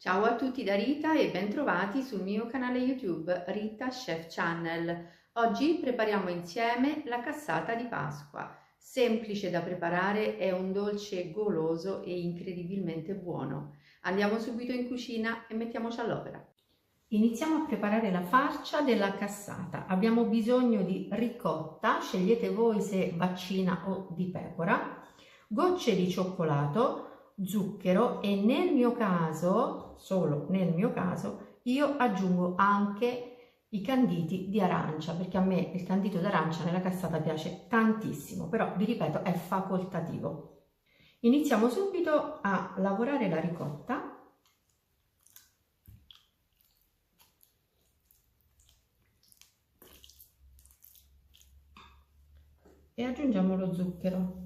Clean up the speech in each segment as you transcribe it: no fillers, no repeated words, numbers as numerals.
Ciao a tutti da Rita e bentrovati sul mio canale YouTube Rita Chef Channel. Oggi prepariamo insieme la cassata di Pasqua. Semplice da preparare, è un dolce goloso e incredibilmente buono. Andiamo subito in cucina e mettiamoci all'opera. Iniziamo a preparare la farcia della cassata. Abbiamo bisogno di ricotta, scegliete voi se vaccina o di pecora, gocce di cioccolato, zucchero e nel mio caso, solo nel mio caso, io aggiungo anche i canditi di arancia, perché a me il candito d'arancia nella cassata piace tantissimo, però vi ripeto è facoltativo. Iniziamo subito a lavorare la ricotta. E aggiungiamo lo zucchero.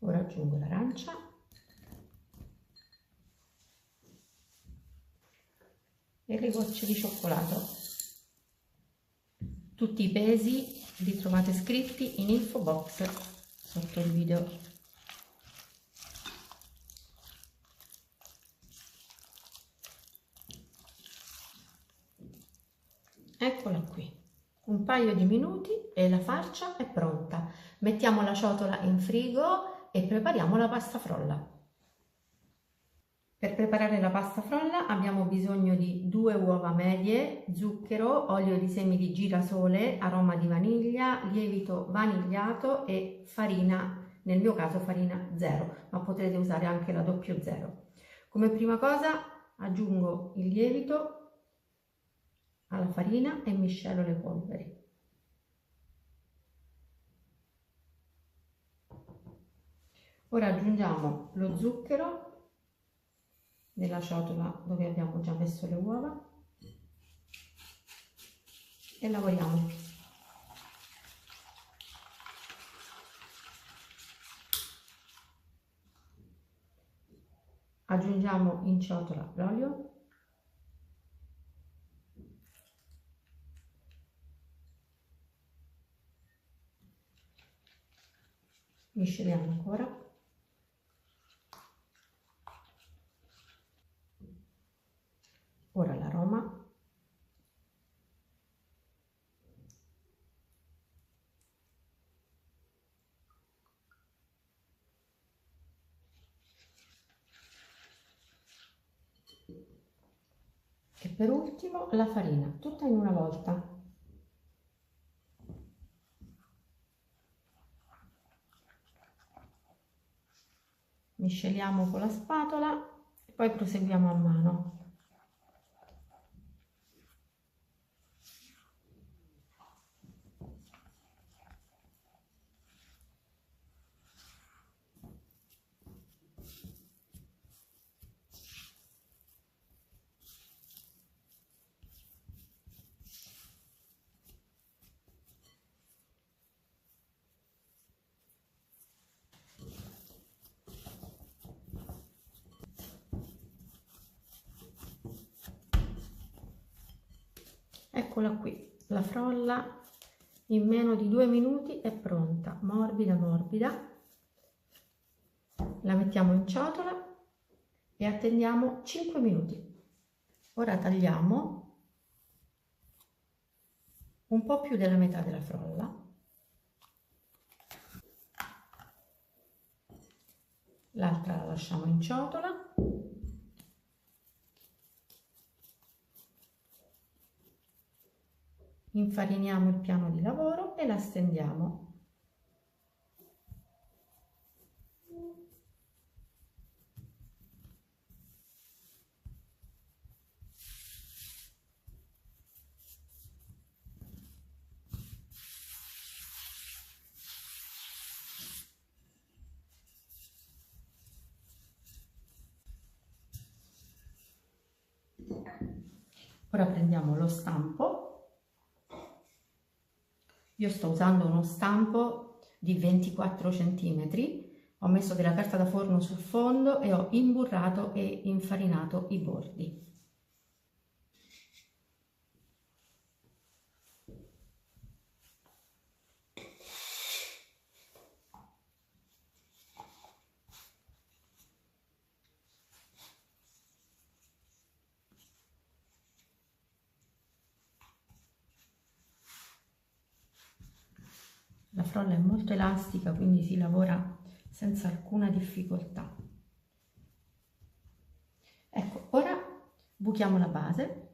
Ora aggiungo l'arancia e le gocce di cioccolato. Tutti i pesi li trovate scritti in info box sotto il video. Eccola qui, un paio di minuti e la farcia è pronta. Mettiamo la ciotola in frigo e prepariamo la pasta frolla. Per preparare la pasta frolla abbiamo bisogno di 2 uova medie, zucchero, olio di semi di girasole, aroma di vaniglia, lievito vanigliato e farina, nel mio caso farina 0, ma potrete usare anche la 00. Come prima cosa aggiungo il lievito alla farina e miscelo le polveri. Ora aggiungiamo lo zucchero nella ciotola dove abbiamo già messo le uova e lavoriamo. Aggiungiamo in ciotola l'olio. Misceliamo ancora. Ora l'aroma. E per ultimo la farina, tutta in una volta. Misceliamo con la spatola e poi proseguiamo a mano. Eccola qui, la frolla in meno di 2 minuti è pronta, morbida morbida. La mettiamo in ciotola e attendiamo 5 minuti. Ora tagliamo un po' più della metà della frolla. L'altra la lasciamo in ciotola. Infariniamo il piano di lavoro e la stendiamo. Ora prendiamo lo stampo. Io sto usando uno stampo di 24 cm, ho messo della carta da forno sul fondo e ho imburrato e infarinato i bordi. frolla è molto elastica, quindi si lavora senza alcuna difficoltà. Ecco, ora buchiamo la base.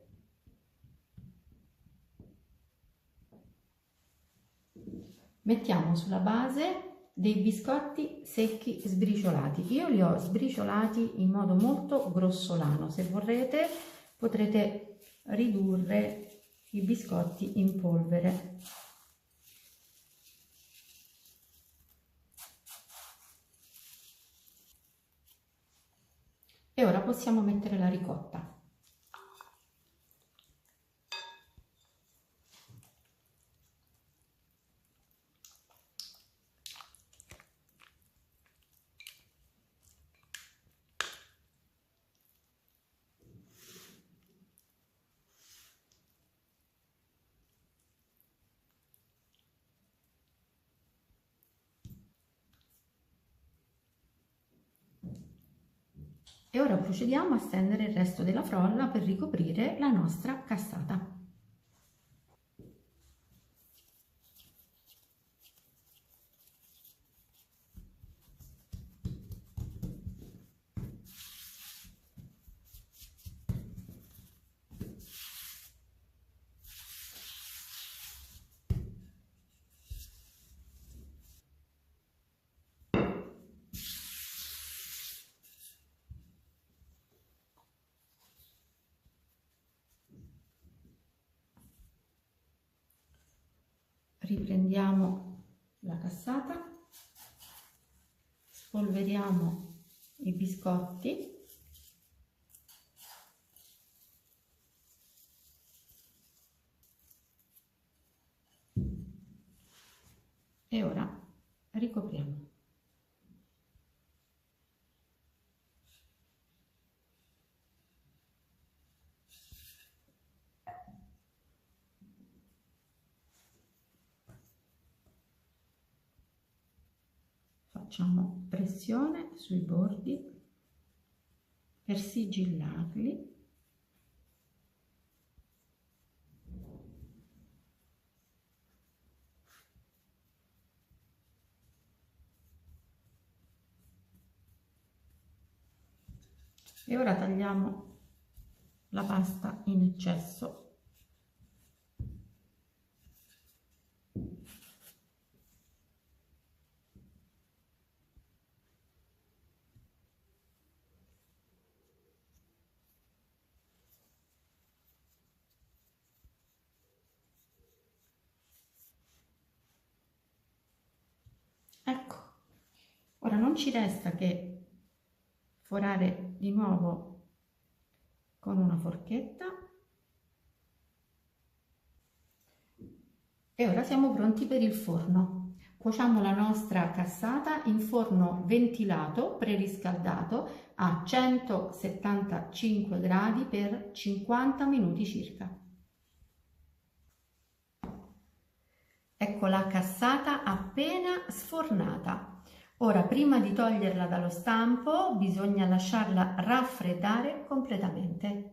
Mettiamo sulla base dei biscotti secchi sbriciolati. Io li ho sbriciolati in modo molto grossolano. Se vorrete potrete ridurre i biscotti in polvere. E ora possiamo mettere la ricotta. E ora procediamo a stendere il resto della frolla per ricoprire la nostra cassata. Riprendiamo la cassata, spolveriamo i biscotti e ora ricopriamo. Facciamo pressione sui bordi per sigillarli. E ora tagliamo la pasta in eccesso. Ecco, ora non ci resta che forare di nuovo con una forchetta e ora siamo pronti per il forno. Cuociamo la nostra cassata in forno ventilato preriscaldato a 175 gradi per 50 minuti circa. Ecco la cassata appena sfornata. Ora, prima di toglierla dallo stampo, bisogna lasciarla raffreddare completamente.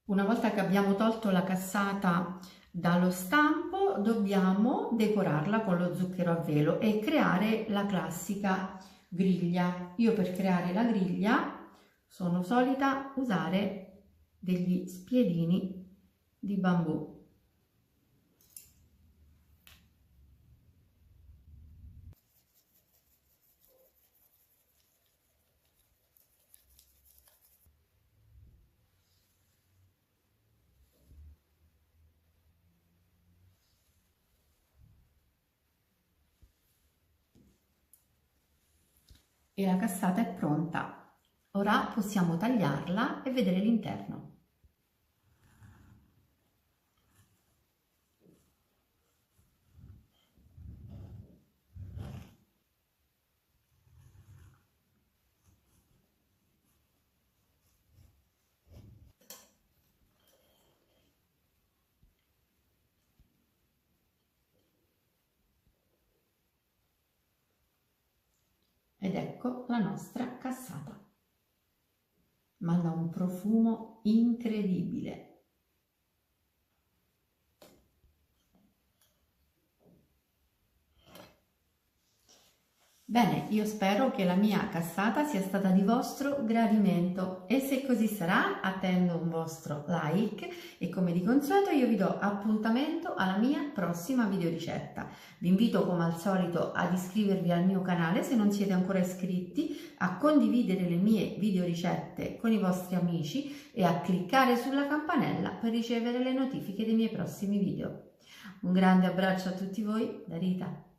Una volta che abbiamo tolto la cassata dallo stampo, dobbiamo decorarla con lo zucchero a velo e creare la classica griglia. Io per creare la griglia sono solita usare degli spiedini di bambù. E la cassata è pronta. Ora possiamo tagliarla e vedere l'interno. Ed ecco la nostra cassata. Manda un profumo incredibile. Bene, io spero che la mia cassata sia stata di vostro gradimento e se così sarà attendo un vostro like e come di consueto io vi do appuntamento alla mia prossima videoricetta. Vi invito come al solito ad iscrivervi al mio canale se non siete ancora iscritti, a condividere le mie videoricette con i vostri amici e a cliccare sulla campanella per ricevere le notifiche dei miei prossimi video. Un grande abbraccio a tutti voi da Rita.